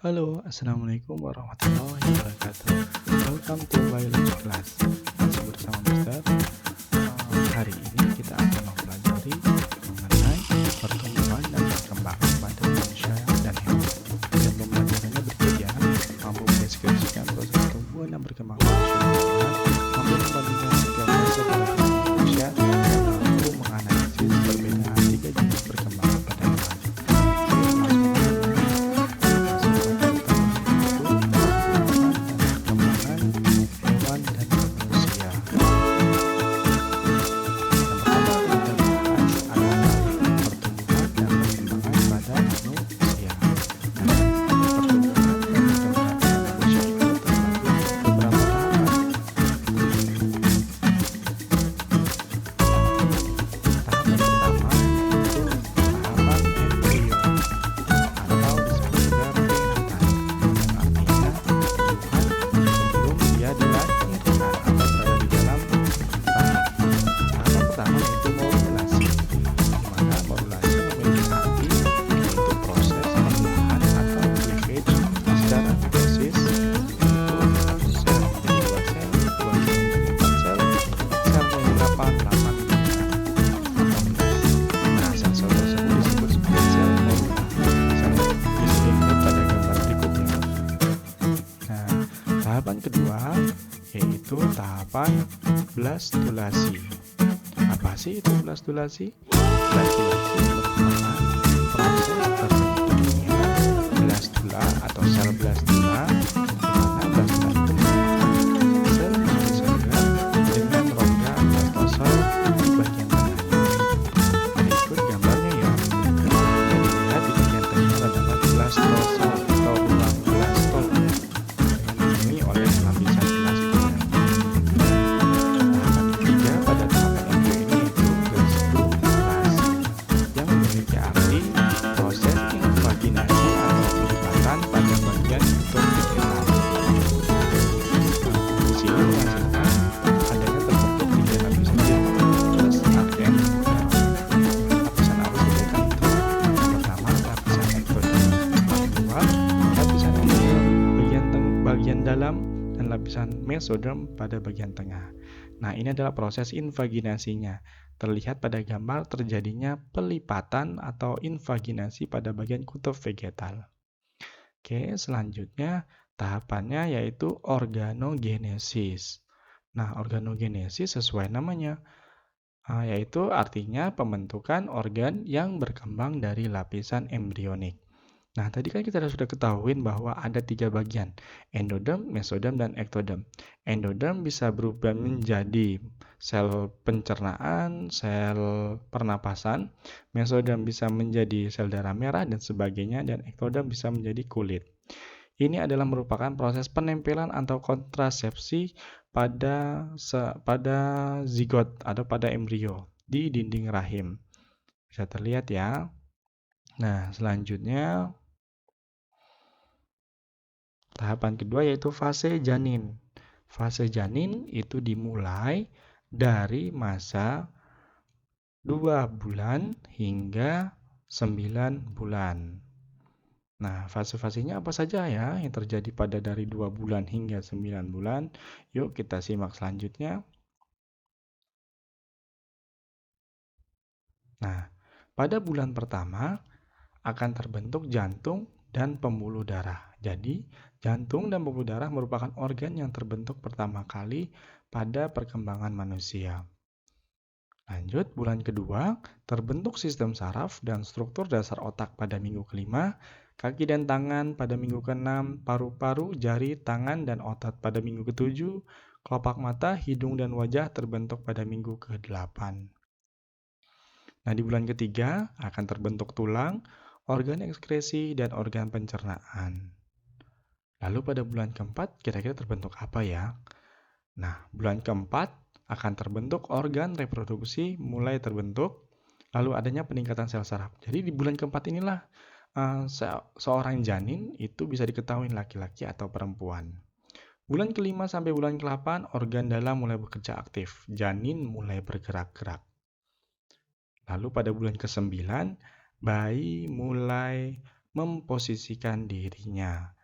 Halo, Assalamualaikum warahmatullahi wabarakatuh. Welcome to Biology Class. Masih bersama Mister. Hari ini kita akan mempelajari mengenai pertumbuhan dan perkembangan pada manusia dan hewan. Dan pembelajarannya berikut ya. Mampu mendeskripsikan proses pertumbuhan dan perkembangan manusia dan hewan, mampu membandingkan setiap fase pada manusia, dan mampu menganalisis perbedaan tiga jenis perkembangan pada hewan. Tahapan kedua yaitu tahapan blastulasi. Apa sih itu blastulasi? Blastulasi merupakan proses terbentuknya blastula atau sel blastula, di mana blastula itu merupakan sel multiseluler dengan rongga blastosel di bagian tengahnya. Berikut gambarnya ya. Jadi lihat di bagian tengah terdapat blastosel atau ruang blastol oleh lapisan elastomers. Tahapan ketiga pada tahapan embrio ini yaitu gastrulasi, yang memiliki arti proses invaginasi atau pelipatan pada bagian epitofial. Di sini menghasilkan adanya terbentuk tiga lapisan plus agen. Lapisan awal sebagai itu pertama lapisan ektoderm, kedua lapisan endoderm bagian dalam, dan lapisan mesoderm pada bagian tengah. Nah, ini adalah proses invaginasinya. Terlihat pada gambar terjadinya pelipatan atau invaginasi pada bagian kutub vegetal. Oke, selanjutnya tahapannya yaitu organogenesis. Nah, organogenesis sesuai namanya, yaitu artinya pembentukan organ yang berkembang dari lapisan embrionik. Nah, tadi kan kita sudah ketahuin bahwa ada tiga bagian, endoderm, mesoderm, dan ektoderm. Endoderm bisa berubah menjadi sel pencernaan, sel pernapasan, mesoderm bisa menjadi sel darah merah, dan sebagainya, dan ektoderm bisa menjadi kulit. Ini adalah merupakan proses penempelan atau kontrasepsi pada zigot atau pada embrio di dinding rahim. Bisa terlihat ya. Nah, selanjutnya tahapan kedua yaitu fase janin. Fase janin itu dimulai dari masa 2 bulan hingga 9 bulan. Nah, fase-fasenya apa saja ya yang terjadi pada dari 2 bulan hingga 9 bulan? Yuk kita simak selanjutnya. Nah, pada bulan pertama akan terbentuk jantung dan pembuluh darah. Jadi, jantung dan pembuluh darah merupakan organ yang terbentuk pertama kali pada perkembangan manusia. Lanjut, bulan kedua, terbentuk sistem saraf dan struktur dasar otak pada minggu kelima, kaki dan tangan pada minggu keenam, paru-paru, jari, tangan, dan otot pada minggu ketujuh, kelopak mata, hidung, dan wajah terbentuk pada minggu ke-8. Nah, di bulan ketiga akan terbentuk tulang, organ ekskresi, dan organ pencernaan. Lalu pada bulan keempat kira-kira terbentuk apa ya? Nah, bulan keempat akan terbentuk organ reproduksi mulai terbentuk, lalu adanya peningkatan sel saraf. Jadi di bulan keempat inilah seorang janin itu bisa diketahui laki-laki atau perempuan. Bulan kelima sampai bulan ke-8 organ dalam mulai bekerja aktif, janin mulai bergerak-gerak. Lalu pada bulan ke-9 bayi mulai memposisikan dirinya.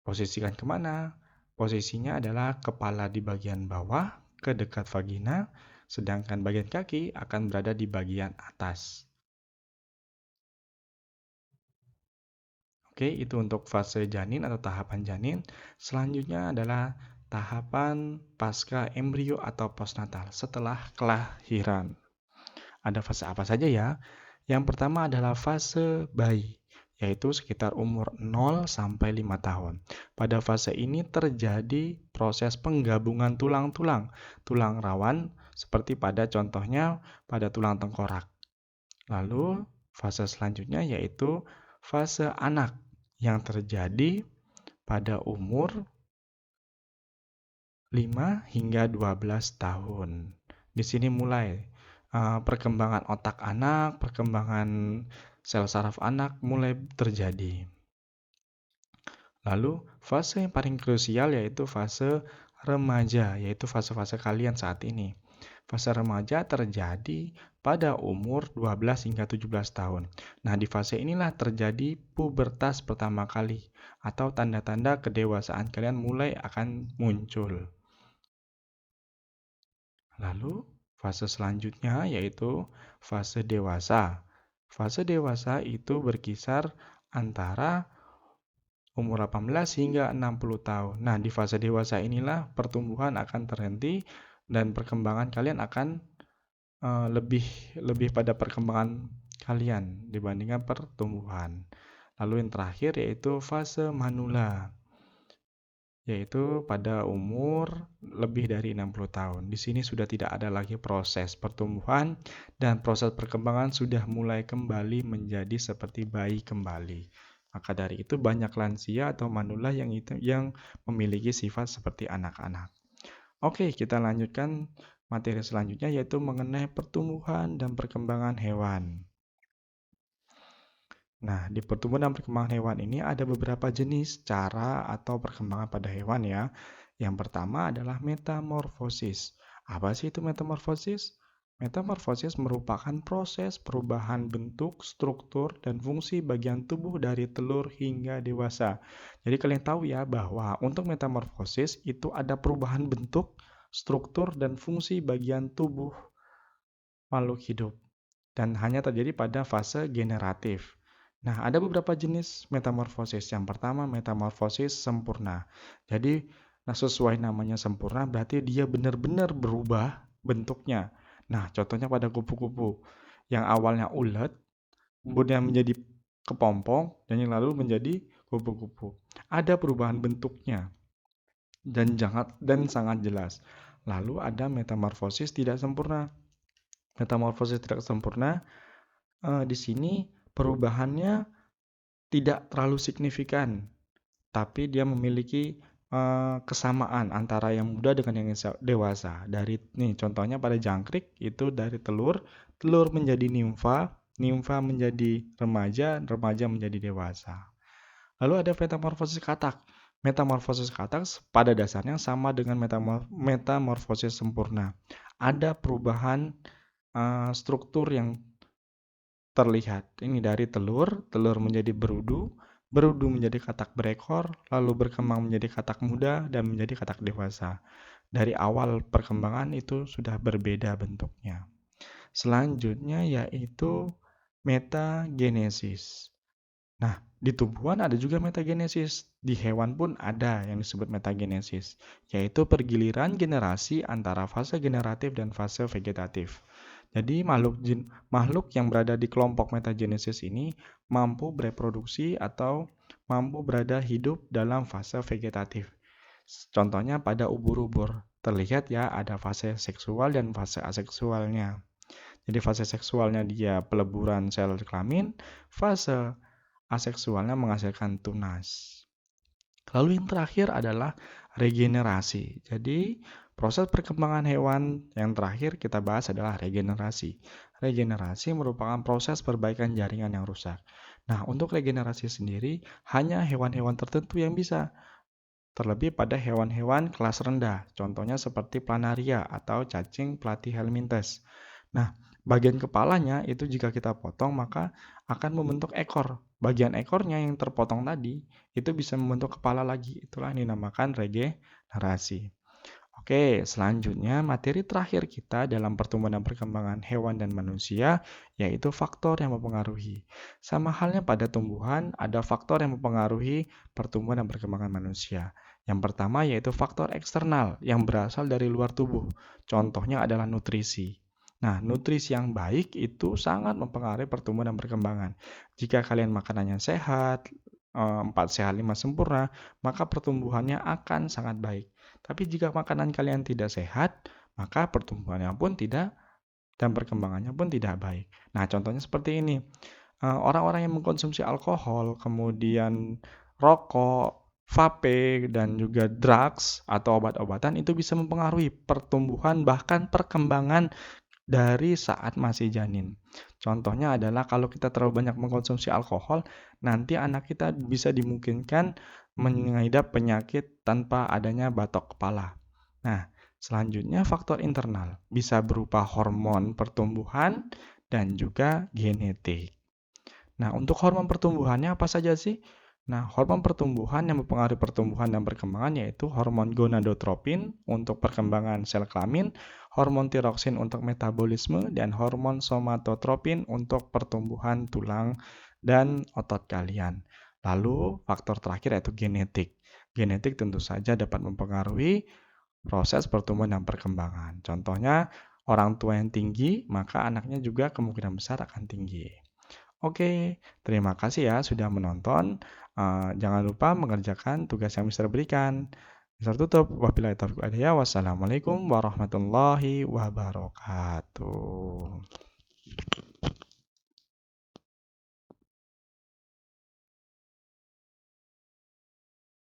Posisikan kemana? Posisinya adalah kepala di bagian bawah ke dekat vagina, sedangkan bagian kaki akan berada di bagian atas. Oke, itu untuk fase janin atau tahapan janin. Selanjutnya adalah tahapan pasca embrio atau postnatal setelah kelahiran. Ada fase apa saja ya? Yang pertama adalah fase bayi, yaitu sekitar umur 0 sampai 5 tahun. Pada fase ini terjadi proses penggabungan tulang-tulang, tulang rawan seperti pada contohnya pada tulang tengkorak. Lalu fase selanjutnya yaitu fase anak yang terjadi pada umur 5 hingga 12 tahun. Di sini mulai perkembangan otak anak, perkembangan sel saraf anak mulai terjadi. Lalu fase yang paling krusial yaitu fase remaja, yaitu fase-fase kalian saat ini. Fase remaja terjadi pada umur 12 hingga 17 tahun. Nah, di fase inilah terjadi pubertas pertama kali atau tanda-tanda kedewasaan kalian mulai akan muncul. Lalu, fase selanjutnya yaitu fase dewasa. Fase dewasa itu berkisar antara umur 18 hingga 60 tahun. Nah, di fase dewasa inilah pertumbuhan akan terhenti dan perkembangan kalian akan lebih pada perkembangan kalian dibandingkan pertumbuhan. Lalu yang terakhir yaitu fase manula, yaitu pada umur lebih dari 60 tahun. Di sini sudah tidak ada lagi proses pertumbuhan dan proses perkembangan sudah mulai kembali menjadi seperti bayi kembali. Maka dari itu banyak lansia atau manula yang memiliki sifat seperti anak-anak. Oke, kita lanjutkan materi selanjutnya yaitu mengenai pertumbuhan dan perkembangan hewan. Nah, di pertumbuhan dan perkembangan hewan ini ada beberapa jenis cara atau perkembangan pada hewan ya. Yang pertama adalah metamorfosis. Apa sih itu metamorfosis? Metamorfosis merupakan proses perubahan bentuk, struktur, dan fungsi bagian tubuh dari telur hingga dewasa. Jadi kalian tahu ya bahwa untuk metamorfosis itu ada perubahan bentuk, struktur, dan fungsi bagian tubuh makhluk hidup. Dan hanya terjadi pada fase generatif. Nah, ada beberapa jenis metamorfosis. Yang pertama, metamorfosis sempurna. Jadi, sesuai namanya sempurna, berarti dia benar-benar berubah bentuknya. Nah, contohnya pada kupu-kupu. Yang awalnya ulet, kemudian menjadi kepompong, dan yang lalu menjadi kupu-kupu. Ada perubahan bentuknya, dan sangat jelas. Lalu ada metamorfosis tidak sempurna. Metamorfosis tidak sempurna, di sini perubahannya tidak terlalu signifikan, tapi dia memiliki kesamaan antara yang muda dengan yang dewasa. Contohnya pada jangkrik itu dari telur menjadi nimfa menjadi remaja, remaja menjadi dewasa. Lalu ada metamorfosis katak. Metamorfosis katak pada dasarnya sama dengan metamorfosis sempurna. Ada perubahan struktur yang terlihat. Ini dari telur menjadi berudu menjadi katak berekor, lalu berkembang menjadi katak muda dan menjadi katak dewasa. Dari awal perkembangan itu sudah berbeda bentuknya. Selanjutnya yaitu metagenesis. Nah, di tumbuhan ada juga metagenesis. Di hewan pun ada yang disebut metagenesis, yaitu pergiliran generasi antara fase generatif dan fase vegetatif. Jadi makhluk yang berada di kelompok metagenesis ini mampu bereproduksi atau mampu berada hidup dalam fase vegetatif. Contohnya pada ubur-ubur. Terlihat ya ada fase seksual dan fase aseksualnya. Jadi fase seksualnya dia peleburan sel kelamin, fase aseksualnya menghasilkan tunas. Lalu yang terakhir adalah regenerasi. Jadi proses perkembangan hewan yang terakhir kita bahas adalah regenerasi. Regenerasi merupakan proses perbaikan jaringan yang rusak. Nah, untuk regenerasi sendiri hanya hewan-hewan tertentu yang bisa. Terlebih pada hewan-hewan kelas rendah, contohnya seperti planaria atau cacing platyhelminthes. Nah, bagian kepalanya itu jika kita potong maka akan membentuk ekor. bagian ekornya yang terpotong tadi itu bisa membentuk kepala lagi. Itulah yang dinamakan regenerasi. Oke, selanjutnya materi terakhir kita dalam pertumbuhan dan perkembangan hewan dan manusia yaitu faktor yang mempengaruhi. Sama halnya pada tumbuhan, ada faktor yang mempengaruhi pertumbuhan dan perkembangan manusia. Yang pertama yaitu faktor eksternal yang berasal dari luar tubuh. Contohnya adalah nutrisi. Nah, nutrisi yang baik itu sangat mempengaruhi pertumbuhan dan perkembangan. Jika kalian makanannya sehat, 4 sehat 5 sempurna, maka pertumbuhannya akan sangat baik. Tapi jika makanan kalian tidak sehat, maka pertumbuhannya pun tidak dan perkembangannya pun tidak baik. Nah, contohnya seperti ini. Orang-orang yang mengkonsumsi alkohol, kemudian rokok, vape, dan juga drugs atau obat-obatan itu bisa mempengaruhi pertumbuhan bahkan perkembangan dari saat masih janin. Contohnya adalah kalau kita terlalu banyak mengkonsumsi alkohol, nanti anak kita bisa dimungkinkan mengidap penyakit tanpa adanya batok kepala. Nah, selanjutnya faktor internal bisa berupa hormon pertumbuhan dan juga genetik. Nah, untuk hormon pertumbuhannya apa saja sih? Nah, hormon pertumbuhan yang mempengaruhi pertumbuhan dan perkembangan yaitu hormon gonadotropin untuk perkembangan sel kelamin, hormon tiroksin untuk metabolisme, dan hormon somatotropin untuk pertumbuhan tulang dan otot kalian. Lalu, faktor terakhir yaitu genetik. Genetik tentu saja dapat mempengaruhi proses pertumbuhan dan perkembangan. Contohnya, orang tua yang tinggi, maka anaknya juga kemungkinan besar akan tinggi. Oke, terima kasih ya sudah menonton. Jangan lupa mengerjakan tugas yang Mister berikan. Mister tutup. Wabillahi taufiq wal hidayah. Wassalamualaikum warahmatullahi wabarakatuh.